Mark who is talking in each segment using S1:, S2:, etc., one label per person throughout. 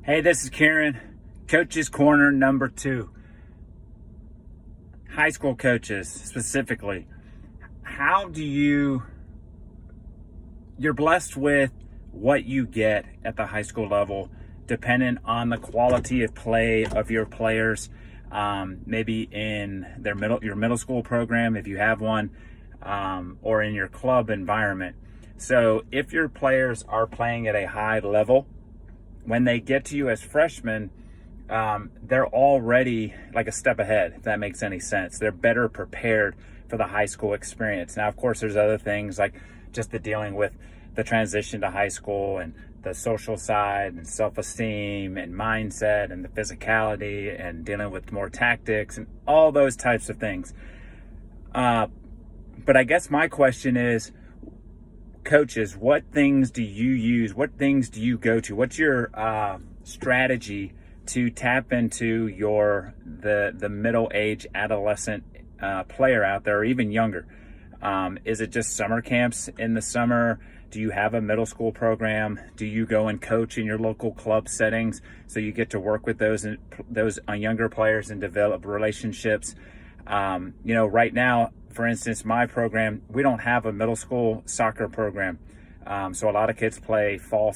S1: Hey, this is Kieran, Coach's Corner number 2. High school coaches specifically. You're blessed with what you get at the high school level, dependent on the quality of play of your players, maybe in your middle school program, if you have one, or in your club environment. So if your players are playing at a high level, when they get to you as freshmen, they're already like a step ahead, if that makes any sense. They're better prepared for the high school experience. Now, of course, there's other things like just the dealing with the transition to high school and the social side and self-esteem and mindset and the physicality and dealing with more tactics and all those types of things. But I guess my question is, coaches, what things do you use? What things do you go to? What's your strategy to tap into the middle-age adolescent player out there, or even younger? Is it just summer camps in the summer? Do you have a middle school program? Do you go and coach in your local club settings so you get to work with those younger players and develop relationships? Right now, for instance, my program, we don't have a middle school soccer program. So a lot of kids play fall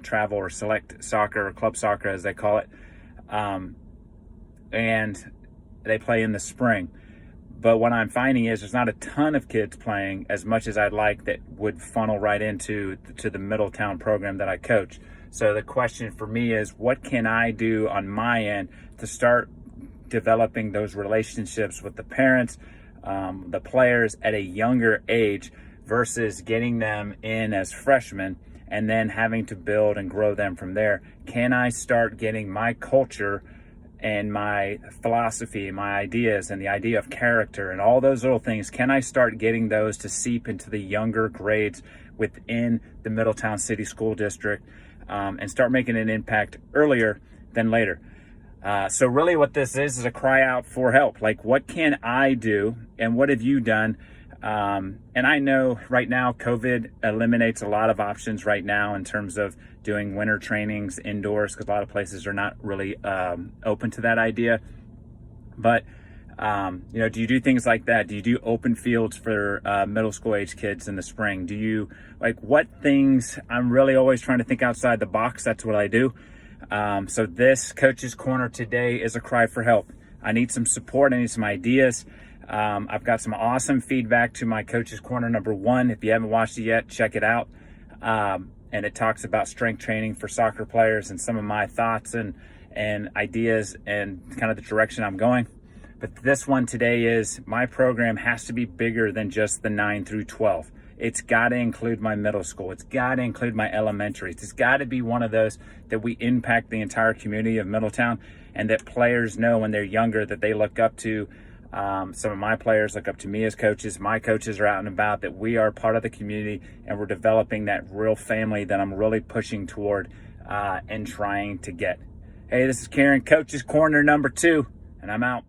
S1: travel or select soccer, or club soccer as they call it. And they play in the spring. But what I'm finding is there's not a ton of kids playing as much as I'd like that would funnel right into the Middletown program that I coach. So the question for me is, what can I do on my end to start developing those relationships with the parents, the players at a younger age, versus getting them in as freshmen and then having to build and grow them from there? Can I start getting my culture and my philosophy, my ideas, and the idea of character and all those little things, can I start getting those to seep into the younger grades within the Middletown City School District, and start making an impact earlier than later? So really what this is a cry out for help. Like, what can I do and what have you done? And I know right now COVID eliminates a lot of options right now in terms of doing winter trainings indoors, because a lot of places are not really open to that idea. But do you do things like that? Do you do open fields for middle school age kids in the spring? Do you, what things? I'm really always trying to think outside the box. That's what I do. So this Coach's Corner today is a cry for help. I need some support. I need some ideas. I've got some awesome feedback to my Coach's Corner number 1. If you haven't watched it yet, check it out. And it talks about strength training for soccer players and some of my thoughts and ideas and kind of the direction I'm going. But this one today is, my program has to be bigger than just the 9 through 12. It's got to include my middle school. It's got to include my elementaries. It's got to be one of those that we impact the entire community of Middletown, and that players know when they're younger that they look up to. Some of my players look up to me as coaches. My coaches are out and about, that we are part of the community and we're developing that real family that I'm really pushing toward and trying to get. Hey, this is Kieran, Coach's Corner number 2, and I'm out.